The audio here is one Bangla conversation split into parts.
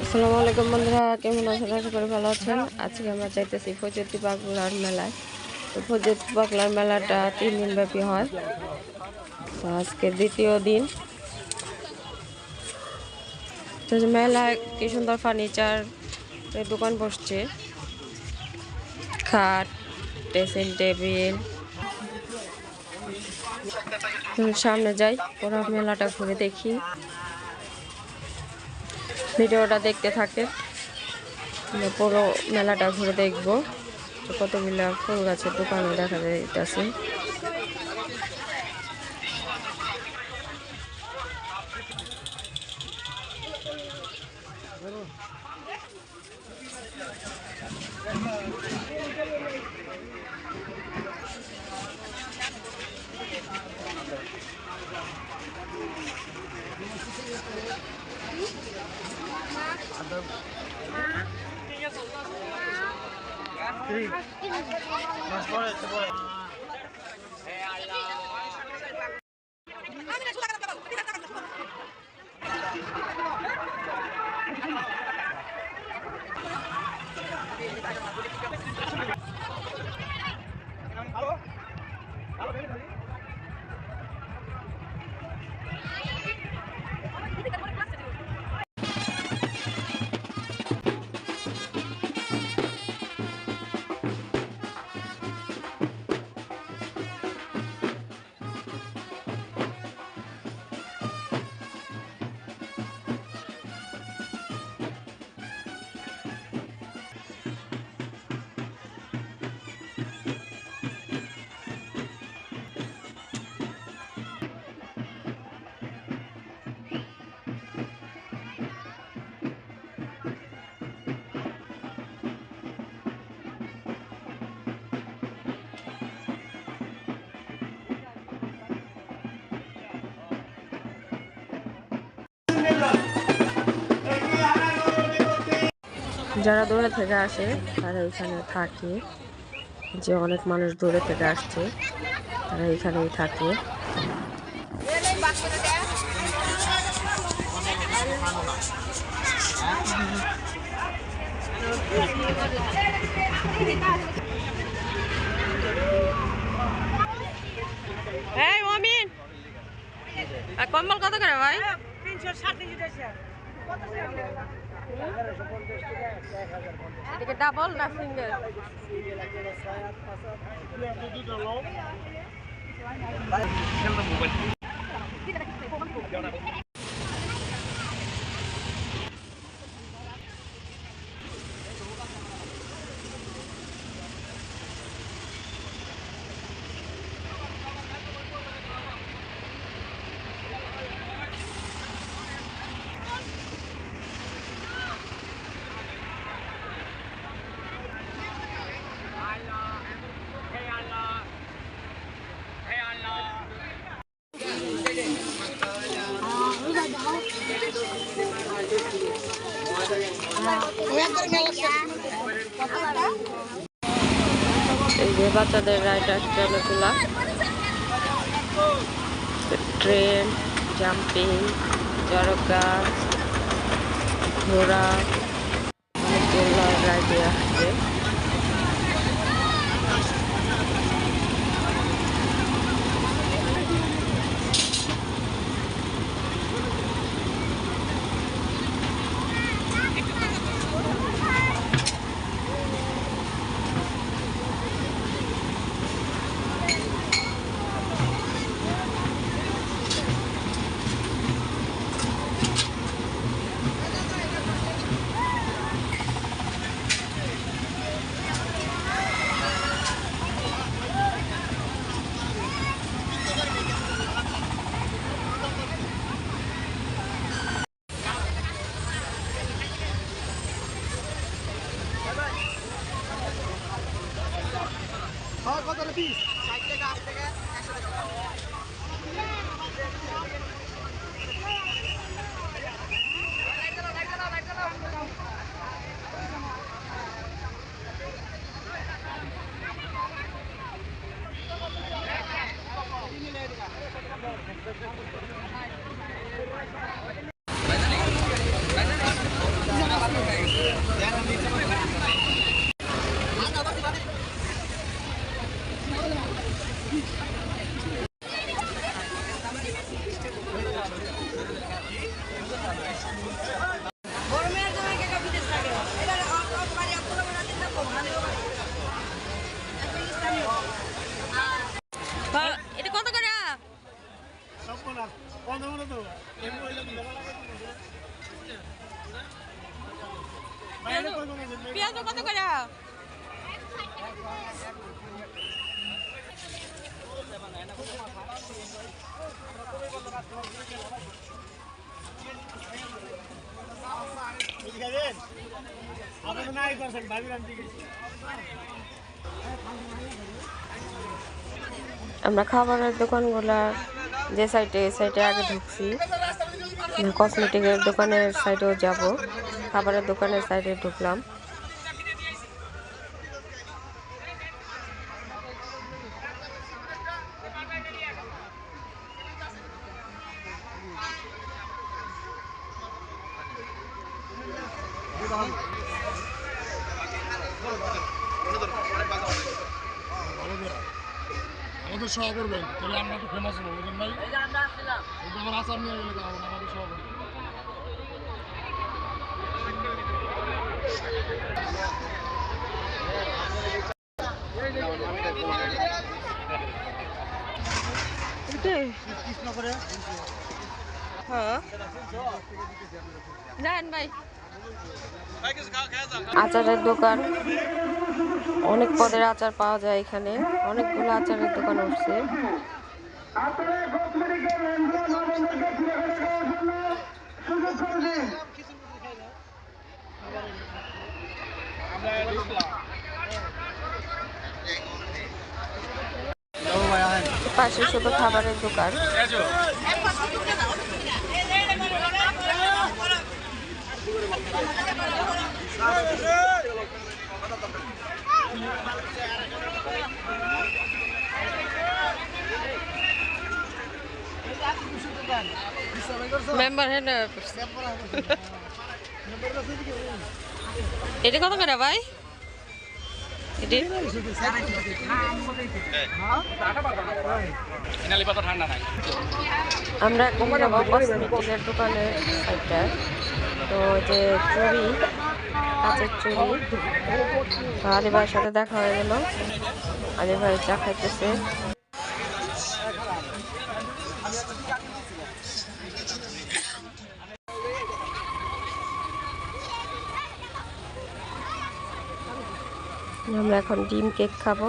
আসসালামু আলাইকুম বন্ধুরা, কেমন আছেন? আশা করি ভালো আছেন। আজকে আমরা যাইতেছি ফজলতি পাগলার মেলায়। তো ফজলতি পাগলার মেলাটা 3 দিন ব্যাপী হয়। তো আজকে দ্বিতীয় দিন। তো মেলায় কি সুন্দর ফার্নিচার দোকান বসছে, খাট, ড্রেসিং টেবিল। সামনে যাই, পুরো মেলাটা ঘুরে দেখি। ভিডিওটা দেখতে থাকে, পুরো মেলাটা ঘুরে দেখবো। কতগুলা ফুল গাছের দোকানও দেখা যাইতেছে। যারা দূরে থেকে আসে তারা এখানে থাকে, যে অনেক মানুষ দূরে থেকে আসছে তারা এখানেই থাকে। কম্বল কত করে ভাই? 360 এদিকে ডাবল না সিঙ্গেল? এই যে বাচ্চাদের রাইড আসছে অনেকগুলা, ট্রেন, জাম্পিং, চড়ক গাছ, ঘোড়া, অনেকগুলো রাইডে আসছে। কত পিস? 60 টাকা, 80 টাকা, 100 টাকা। পেঁয়াজ কত করে? আমরা খাবারের দোকানগুলা যে সাইডে আগে ঢুকছি, কসমেটিকের দোকানের সাইডেও যাব। খাবারের দোকানের সাইডে ঢুকলাম। আমাদের সহ করবেন তাহলে আমরা তো ফেমাস হবো বুঝলেন ভাই। আমার আচার নিয়ে গেলে আমাদের সহ করবেন। আচারের দোকান, অনেক পদের আচার পাওয়া যায় এখানে। অনেকগুলো আচারের দোকান উঠছে। পাশে শুধু খাবারের দোকান। মেম্বার এটা কত করে ভাই? আমরা কসমেটিকের দোকানের সাইডটা, তো যে চুড়ি, কাঁচের চুড়ি, আলী ভাইয়ের সাথে দেখা হয়ে গেল। আলী ভাই চা খাইতেছে। আমরা এখন ডিম কেক খাবো।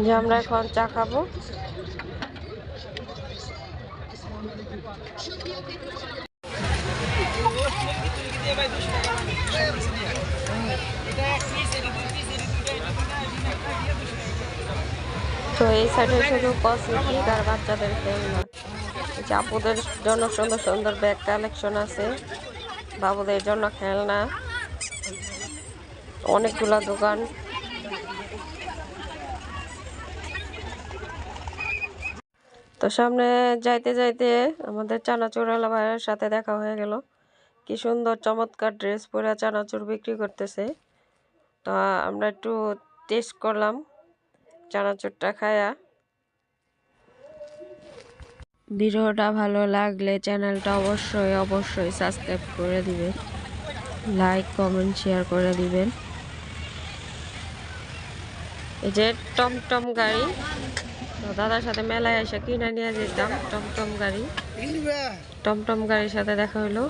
যে আমরা এখন চা খাবো। তো এই সাইডে শুধু কসমেটিক আর বাচ্চাদের খেলনা। আপুদের জন্য সুন্দর সুন্দর ব্যাগ কালেকশন আছে, বাবুদের জন্য খেলনা, অনেকগুলা দোকান। তো সামনে যাইতে যাইতে আমাদের চানাচুরওয়ালা ভাইয়ের সাথে দেখা হয়ে গেল। কি সুন্দর চমৎকার ড্রেস পরে চানাচুর বিক্রি করতেছে। তো আমরা একটু টেস্ট করলাম চানাচুরটা খায়া। ভিডিওটা ভালো লাগলে চ্যানেলটা অবশ্যই সাবস্ক্রাইব করে দিবেন, লাইক কমেন্ট শেয়ার করে দিবেন। এই যে টমটম গাড়ি, তো দাদার সাথে মেলায় এসে কিনে নিয়ে যেতাম টমটম গাড়ির সাথে দেখা হলো।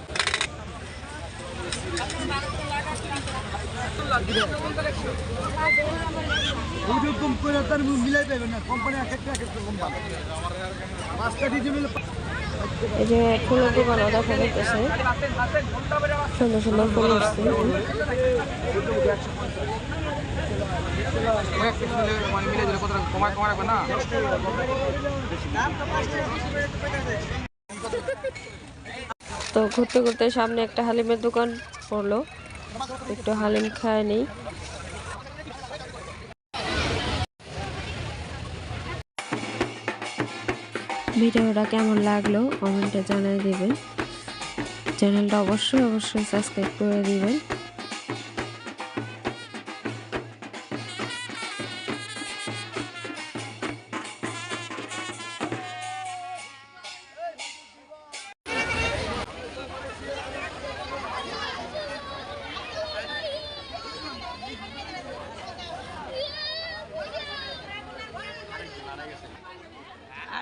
এই যে ফুলের দোকানও দেখা যাইতেছে, সুন্দর সুন্দর ফুল উঠছে। তো ঘুরতে ঘুরতে সামনে একটা হালিমের দোকান পড়লো, একটু হালিম খায় নেই। ভিডিওটা কেমন লাগলো কমেন্টে জানিয়ে দিবেন, চ্যানেলটা অবশ্যই সাবস্ক্রাইব করে দিবেন।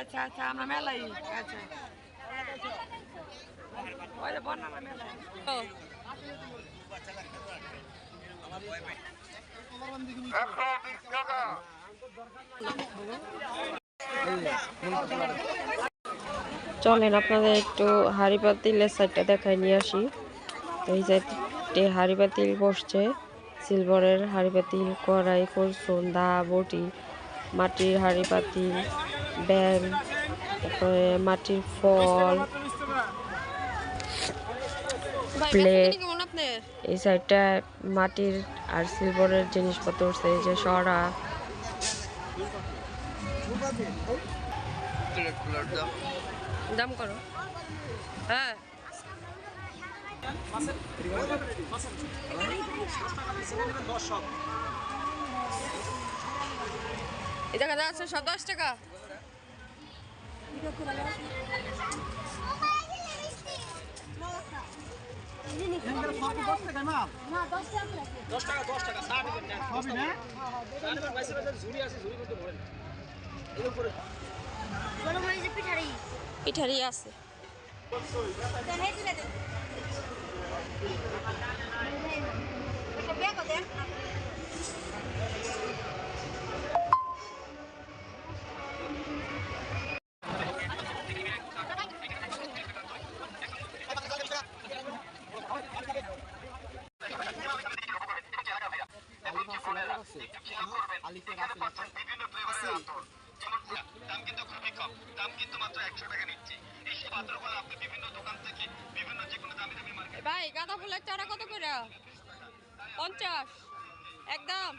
আচ্ছা আচ্ছা আমরা মেলাই আচ্ছা ওই যে বন্যা মেলাই চলেন আপনাদের একটু হাঁড়ি পাতিলের সাইডটা দেখায় নিয়ে আসি। এই সাইডে হাঁড়ি পাতিল বসছে, সিলভারের হাঁড়ি পাতিল, কড়াই, কলসুন, দা, বটি, মাটির হাঁড়ি পাতিল, ব্যাং, তারপরে মাটির ফল, প্লেট। এই সাইডটা মাটির আর সিলভারের জিনিসপত্র উঠছে, এই যে সরা। দাম করো হ্যাঁ এই দেখা যাচ্ছে সব 10 টাকা। পিঠারি আছে ভাই। গাঁদা ফুলের চারা কত করে? 50 একদম।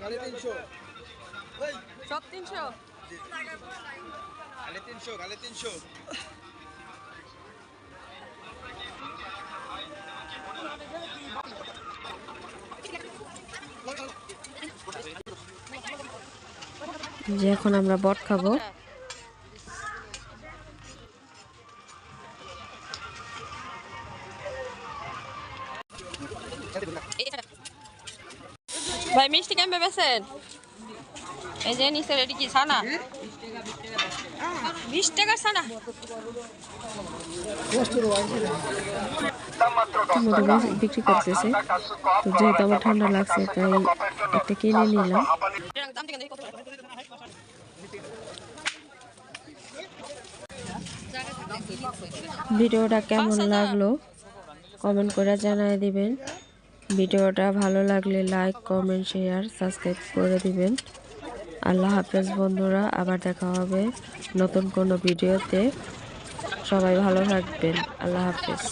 গাড়ি 300 সব 300 গাড়ি 300 যে এখন আমরা বট খাবো। ভাই মিষ্টি কেমন বেছেন? এই যে নিচে রেডি কি ছানা 20 টাকা ছানা বিক্রি করতেছে। তো যেহেতু আমার ঠান্ডা লাগছে তাই একটা কিনে নিলাম। ভিডিওটা কেমন লাগলো কমেন্ট করে জানিয়ে দিবেন। ভিডিওটা ভালো লাগলে লাইক, কমেন্ট, শেয়ার, সাবস্ক্রাইব করে দিবেন। আল্লাহ হাফেজ বন্ধুরা, আবার দেখা হবে নতুন কোনো ভিডিওতে। সবাই ভালো থাকবেন। আল্লাহ হাফেজ।